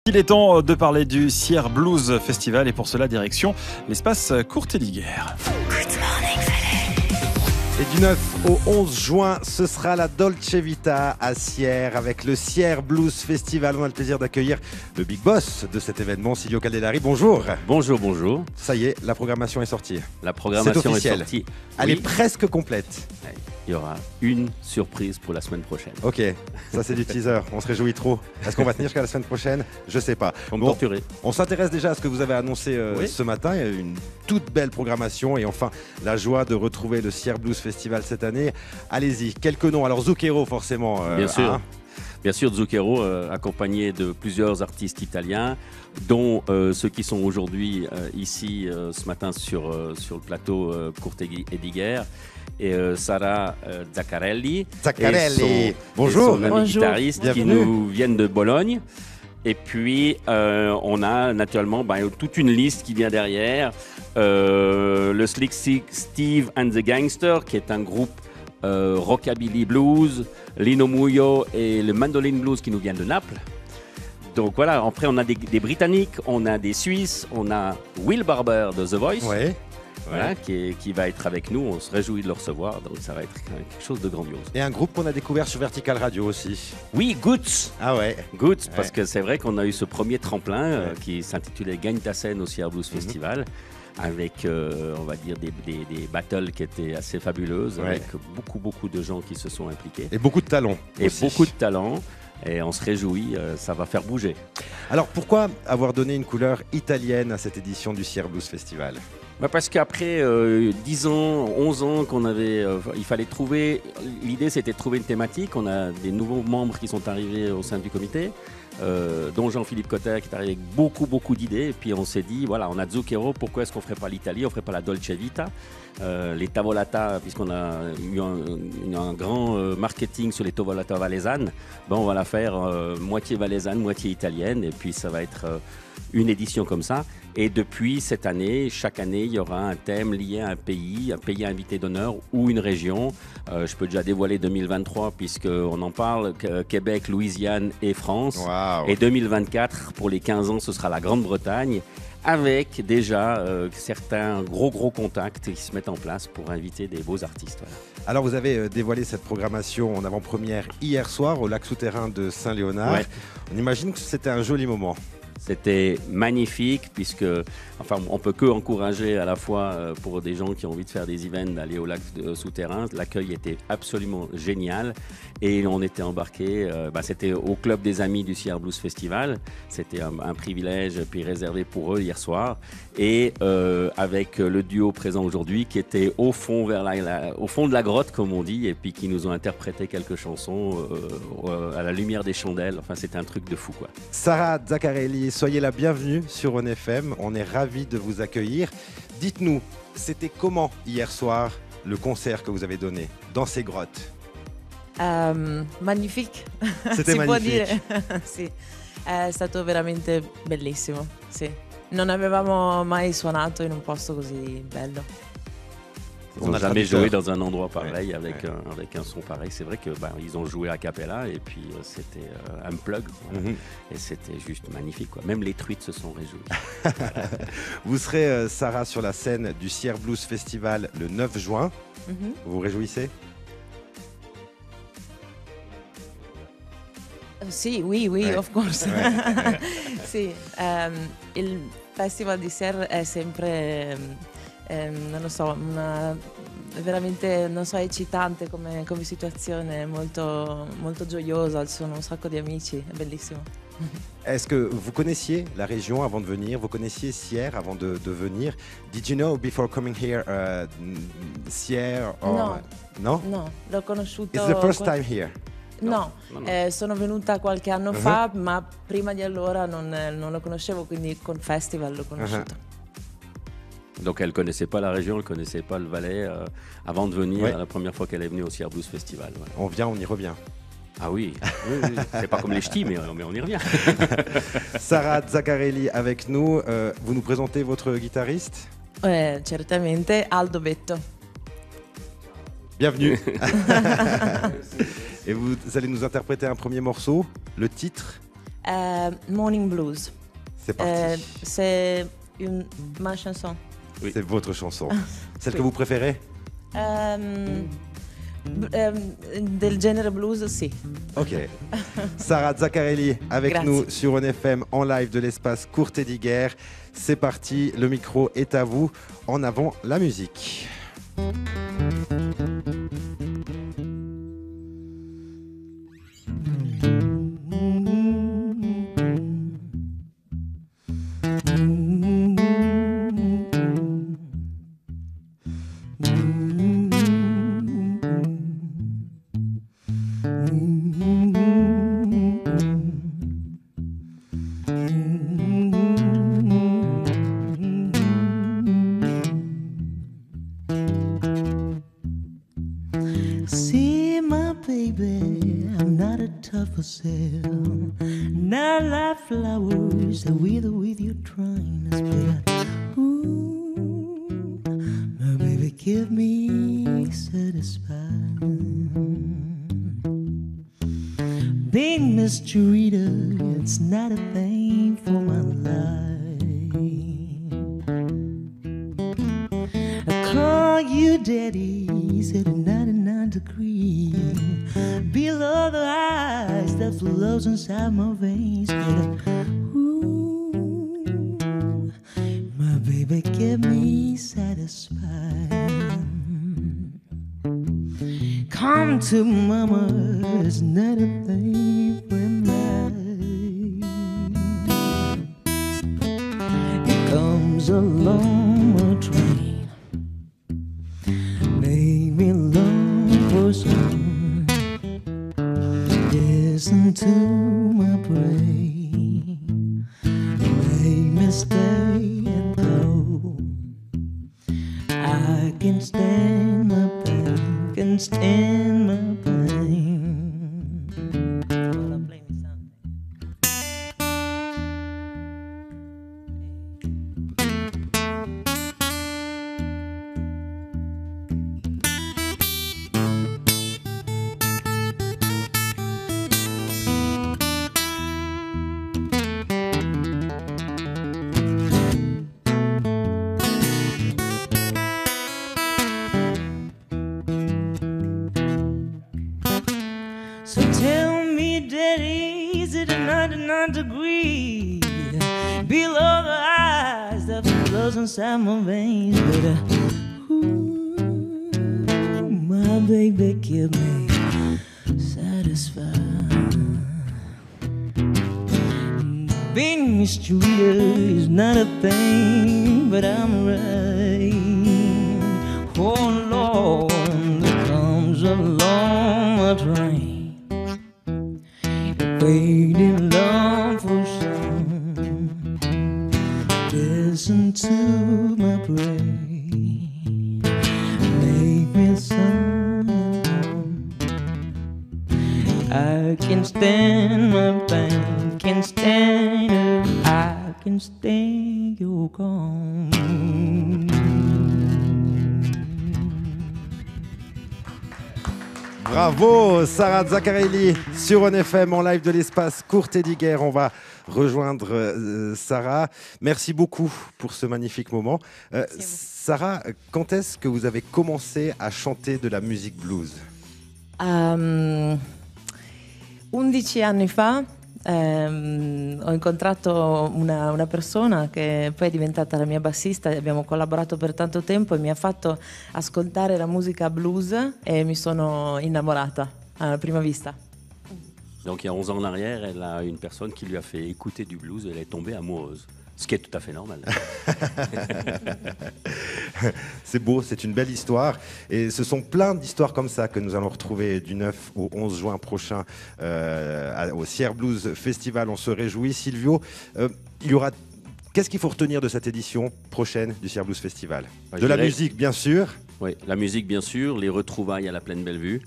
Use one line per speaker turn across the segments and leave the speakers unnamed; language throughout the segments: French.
Il est temps de parler du Sierre Blues Festival et pour cela, direction l'espace Courtéligue-Guerre.
Et du 9 au 11 juin, ce sera la Dolce Vita à Sierre avec le Sierre Blues Festival. On a le plaisir d'accueillir le big boss de cet événement, Silvio Caldellari. Bonjour.
Bonjour, bonjour.
Ça y est, la programmation est sortie.
La programmation est sortie.
Elle est presque complète.
Il y aura une surprise pour la semaine prochaine.
Ok, ça c'est du teaser, on se réjouit trop. Est-ce qu'on va tenir jusqu'à la semaine prochaine? Je sais pas.
Bon,
on s'intéresse déjà à ce que vous avez annoncé ce matin. Il y a une toute belle programmation et enfin la joie de retrouver le Sierre Blues Festival cette année. Allez-y, quelques noms. Alors Zucchero forcément.
Bien sûr. Bien sûr, Zucchero, accompagné de plusieurs artistes italiens, dont ceux qui sont aujourd'hui ici ce matin sur le plateau Courtéligue-Guerre. Et Sarah Zaccarelli.
Bonjour.
Et son ami guitariste qui nous viennent de Bologne. Et puis, on a naturellement toute une liste qui vient derrière. Le Slick Steve and the Gangster, qui est un groupe rockabilly blues, Lino Muyo et le Mandolin Blues qui nous viennent de Naples. Donc voilà, après on a des Britanniques, on a des Suisses, on a Will Barber de The Voice.
Ouais.
Voilà, qui va être avec nous, on se réjouit de le recevoir, donc ça va être quelque chose de grandiose.
Et un groupe qu'on a découvert sur Vertical Radio aussi.
Oui, Goots.
Ah ouais.
Goots, parce que c'est vrai qu'on a eu ce premier tremplin qui s'intitulait Gagne ta scène au Sierre Blues Festival, avec, on va dire, des battles qui étaient assez fabuleuses, avec beaucoup de gens qui se sont impliqués.
Et beaucoup de talents.
Et beaucoup de talents. Et on se réjouit, ça va faire bouger.
Alors pourquoi avoir donné une couleur italienne à cette édition du Sierre Blues Festival?
Parce qu'après 10 ans, 11 ans qu'on avait, il fallait trouver, l'idée c'était de trouver une thématique. On a des nouveaux membres qui sont arrivés au sein du comité, dont Jean-Philippe Cotter qui est arrivé avec beaucoup d'idées. Et puis on s'est dit, voilà, on a Zucchero, pourquoi est-ce qu'on ne ferait pas l'Italie, on ne ferait pas la Dolce Vita, les tavolata, puisqu'on a eu un grand marketing sur les tavolata valaisannes, on va la faire moitié valaisanne, moitié italienne, et puis ça va être une édition comme ça. Et depuis cette année, chaque année, il y aura un thème lié à un pays invité d'honneur ou une région. Je peux déjà dévoiler 2023 puisqu'on en parle, Québec, Louisiane et France.
Wow.
Et 2024, pour les 15 ans, ce sera la Grande-Bretagne, avec déjà certains gros contacts qui se mettent en place pour inviter des beaux artistes. Voilà.
Alors vous avez dévoilé cette programmation en avant-première hier soir au lac souterrain de Saint-Léonard. Ouais. On imagine que c'était un joli moment.
C'était magnifique puisque, on peut que encourager à la fois pour des gens qui ont envie de faire des events d'aller au lac souterrain. L'accueil était absolument génial et on était embarqués. C'était au club des amis du Sierre Blues Festival. C'était un privilège puis réservé pour eux hier soir et avec le duo présent aujourd'hui qui était au fond au fond de la grotte comme on dit et puis qui nous ont interprété quelques chansons à la lumière des chandelles. C'était un truc de fou quoi.
Sarah Zaccarelli, soyez la bienvenue sur On FM. On est ravis de vous accueillir. Dites-nous, c'était comment hier soir le concert que vous avez donné dans ces grottes?
Magnifique.
C'était magnifique.
Sì, è stato veramente bellissimo. Sì. Non avevamo mai suonato in un posto così bello.
On n'a jamais joué dans un endroit pareil avec un son pareil. C'est vrai que ils ont joué a cappella et puis c'était un plug et c'était juste magnifique quoi. Même les truites se sont réjouies.
Vous serez Sarah sur la scène du Sierre Blues Festival le 9 juin. Vous vous réjouissez?
Oui, of course. Sì, il Festival di Sierre è sempre non lo so, veramente eccitante come situazione, molto gioiosa, ci sono un sacco di amici, è bellissimo.
Est-ce que vous connaissiez la région avant de venir? Vous connaissiez Sierre avant de venir? Did you know before coming here Sierre? Or...
No, l'ho conosciuto.
It's the first time here?
No. Sono venuta qualche anno fa, ma prima di allora non lo conoscevo, quindi col festival l'ho conosciuto.
Donc elle ne connaissait pas la région, elle ne connaissait pas le Valais avant de venir la première fois qu'elle est venue au Sierre Blues Festival. Voilà.
On vient, on y revient.
Ah oui. C'est pas comme les ch'tis, mais on y revient.
Sarah Zaccarelli avec nous. Vous nous présentez votre guitariste?
Certamente, Aldo Betto.
Bienvenue. Et vous allez nous interpréter un premier morceau, le titre?
Morning Blues.
C'est parti.
C'est ma chanson.
Oui. C'est votre chanson. Celle que vous préférez?
Del genere blues, si.
Ok. Sarah Zaccarelli avec
Grazie.
nous sur ONFM en live de l'espace Courthédiguer. C'est parti, le micro est à vous. En avant la musique.
See my baby, I'm not a tough for sale. Not like flowers that wither with your dryness, but ooh, my baby keep me satisfied. Being mistreated, it's not a thing for my life. I call you daddy, said a 99 degree below the ice that flows inside my veins. But ooh, my baby kept me satisfied. Come to mama, it's not a thing for me. It comes along a train, made me long for some. Listen to my brain, made me stay and go. I can stand my pain, can stand my pain. So tell me, daddy, is it a 99 degree below the eyes that flows inside my veins? But ooh, my baby kept me satisfied. Being mistreated is not a thing, but I'm right. Oh Lord, there comes along a train, waiting long for some. Listen to my brain, make me some. I can stand my pain, can stand it. I can stand your calm.
Bravo Sarah Zaccarelli sur ONFM en live de l'espace Courthédiguer. On va rejoindre Sarah. Merci beaucoup pour ce magnifique moment. Sarah, quand est-ce que vous avez commencé à chanter de la musique blues?
11 anni fa ho incontrato una persona che poi è diventata la mia bassista, abbiamo collaborato per tanto tempo e mi ha fatto ascoltare la musica blues e mi sono innamorata a prima vista.
Donc il y a 11 ans en arrière, elle a une personne qui lui a fait écouter du blues et elle est tombée amoureuse. Ce qui est tout à fait normal.
C'est beau, c'est une belle histoire. Et ce sont plein d'histoires comme ça que nous allons retrouver du 9 au 11 juin prochain au Sierre Blues Festival. On se réjouit. Silvio, il y aura... Qu'est-ce qu'il faut retenir de cette édition prochaine du Sierre Blues Festival? De la musique, bien sûr.
Oui, la musique, bien sûr. Les retrouvailles à la Plaine Bellevue.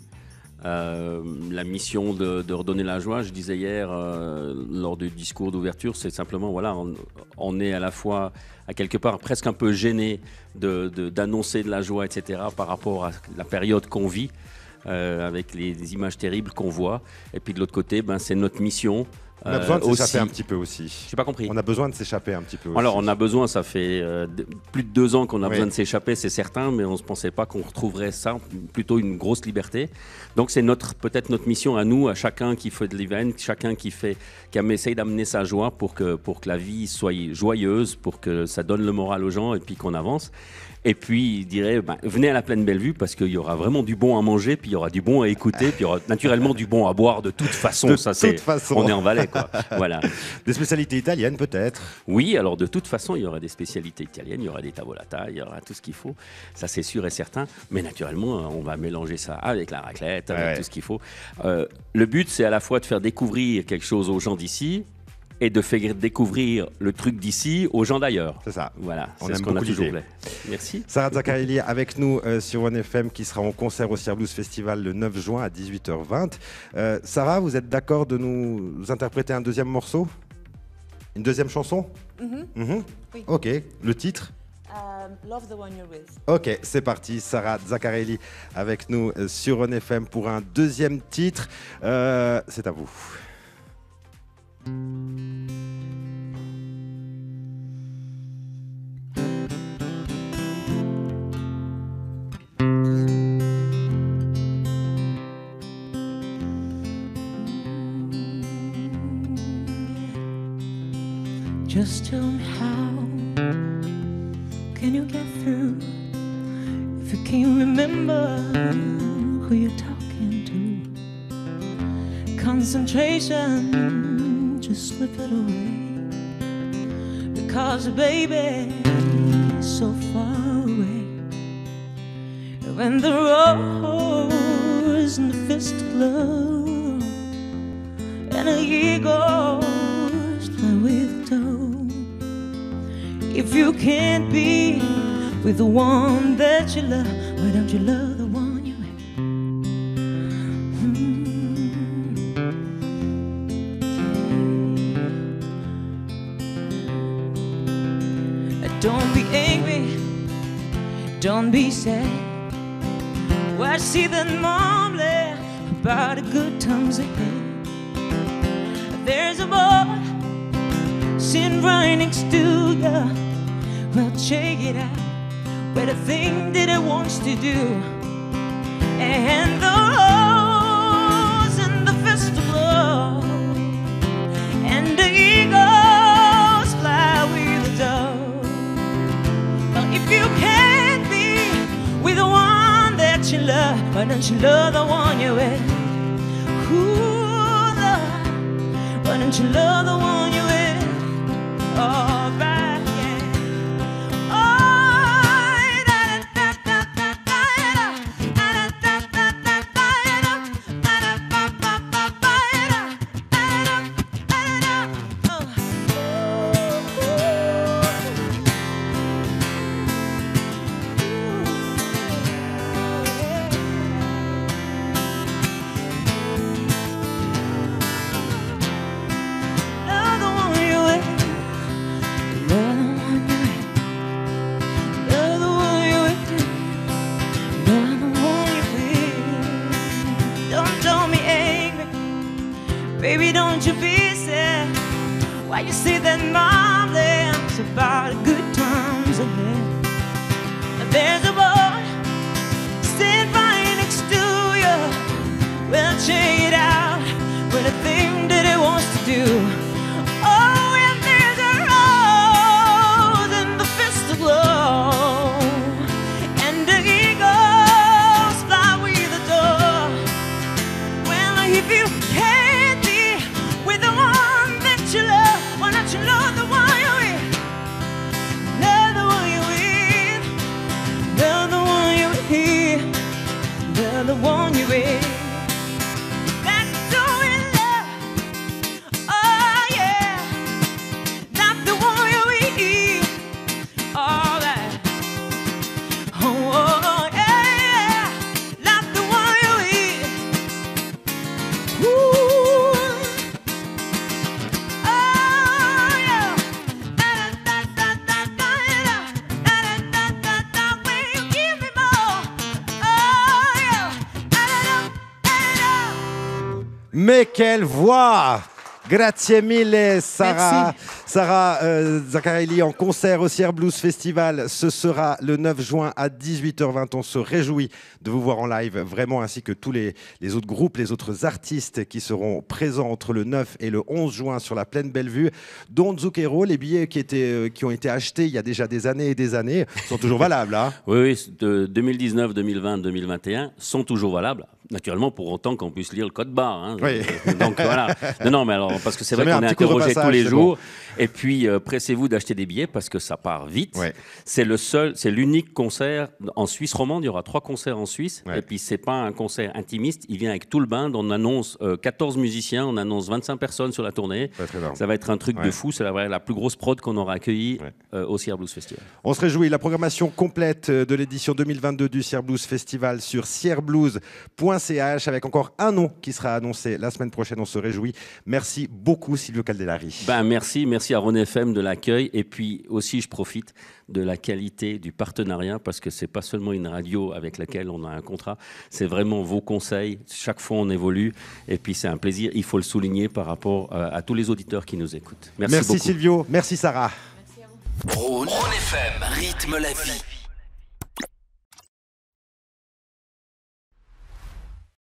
La mission de redonner la joie, je disais hier lors du discours d'ouverture, c'est simplement, voilà, on est à la fois, à quelque part, presque un peu gêné d'annoncer de la joie, etc., par rapport à la période qu'on vit, avec les images terribles qu'on voit. Et puis de l'autre côté, c'est notre mission
On a besoin de s'échapper
aussi.
un petit peu aussi.
J'ai pas compris.
On a besoin de s'échapper un petit peu aussi.
Alors on a besoin, ça fait plus de 2 ans qu'on a
Oui.
besoin de s'échapper, c'est certain, mais on ne pensait pas qu'on retrouverait ça, plutôt une grosse liberté. Donc c'est peut-être notre mission à nous, à chacun qui fait de l'event, chacun qui essaye d'amener sa joie pour que la vie soit joyeuse, pour que ça donne le moral aux gens et puis qu'on avance. Et puis, il dirait, venez à la Plaine Bellevue parce qu'il y aura vraiment du bon à manger, puis il y aura du bon à écouter, puis il y aura naturellement du bon à boire de toute façon. On est en Valais, quoi. Voilà.
Des spécialités italiennes, peut-être.
Oui, alors de toute façon, il y aura des spécialités italiennes, il y aura des tavolata, il y aura tout ce qu'il faut. Ça, c'est sûr et certain. Mais naturellement, on va mélanger ça avec la raclette, avec tout ce qu'il faut. Le but, c'est à la fois de faire découvrir quelque chose aux gens d'ici, et de faire découvrir le truc d'ici aux gens d'ailleurs.
C'est ça.
Voilà,
On
c'est
aime
ce qu'on a
beaucoup
toujours
l'idée.
voulu. Merci.
Sarah Zaccarelli avec nous sur OneFM qui sera en concert au Sierre Blues Festival le 9 juin à 18h20. Sarah, vous êtes d'accord de nous interpréter un deuxième morceau? Une deuxième chanson?
Oui.
Ok, le titre?
Love the one you're with.
Ok, c'est parti. Sarah Zaccarelli avec nous sur OneFM pour un deuxième titre. C'est à vous.
Just tell me how can you get through if you can't remember who you're talking to? Concentration, just slip it away, because baby is so far away. When the rose and the fist glow and the eagles fly with the doe. If you can't be with the one that you love, why don't you love the one you're with? Don't be angry, don't be sad. Why see that mom laugh about the good times ahead? There's a boy sitting right next to you. Well, check it out, with the thing that it wants to do. And the rose and the festival and the eagles fly with the dove. Well, if you can't be with the one that you love, why don't you love the one you're with? Ooh, Lord, why don't you love the one you're with? All right, yeah. Oh, da da da da da da da da da love the one you're with. Love the one you're with. Love the one you're with. Love the one you're with. Don't me angry, baby. Don't you be sad. Why you say that mom laughs about good times ahead? There's a boy sitting right next to you. Well, check it out, with a thing that he wants to do. Oh, and there's a rose in the fist of glow, and the eagles fly with the dove. Well, if you can't be with the one that you love, why not you love the one you're with? Love the one you're with. Love the one you're with. Love the one you're with. That's doing love. Oh yeah. Not the one you're with. All right. Oh yeah. Not the one you're with. Ooh. Oh yeah. Da da da da da da da da da. Will you give me more? Oh yeah. Da da da da.
Mais quelle voix! Grazie mille, Sarah.
Merci.
Sarah Zaccarelli en concert au Sierre Blues Festival. Ce sera le 9 juin à 18h20. On se réjouit de vous voir en live, vraiment, ainsi que tous les autres groupes, les autres artistes qui seront présents entre le 9 et le 11 juin sur la Plaine Bellevue. Don Zucchero, les billets qui ont été achetés il y a déjà des années et des années sont toujours valables. Hein.
Oui, de 2019, 2020, 2021 sont toujours valables. Naturellement, pour autant qu'on puisse lire le code barre. Hein.
Oui.
Donc voilà. Non, mais alors, parce que c'est vrai
met
qu'on
un
est
petit coup de
interrogé
repassage,
tous les
c'est
jours.
bon.
Et puis, pressez-vous d'acheter des billets parce que ça part vite.
Ouais.
C'est l'unique concert en Suisse romande. Il y aura 3 concerts en Suisse.
Ouais.
Et puis, c'est pas un concert intimiste. Il vient avec tout le band. On annonce 14 musiciens. On annonce 25 personnes sur la tournée.
Très énorme.
Ça va être un truc de fou. C'est la plus grosse prod qu'on aura accueillie au Sierre Blues Festival.
On se réjouit. La programmation complète de l'édition 2022 du Sierre Blues Festival sur sierreblues.ch avec encore un nom qui sera annoncé la semaine prochaine. On se réjouit. Merci beaucoup, Silvio Caldellari.
Merci à Ron FM de l'accueil. Et puis aussi, je profite de la qualité du partenariat parce que c'est pas seulement une radio avec laquelle on a un contrat, c'est vraiment vos conseils. Chaque fois, on évolue. Et puis, c'est un plaisir. Il faut le souligner par rapport à tous les auditeurs qui nous écoutent. Merci beaucoup.
Silvio. Merci, Sarah.
Rhône FM rythme la vie.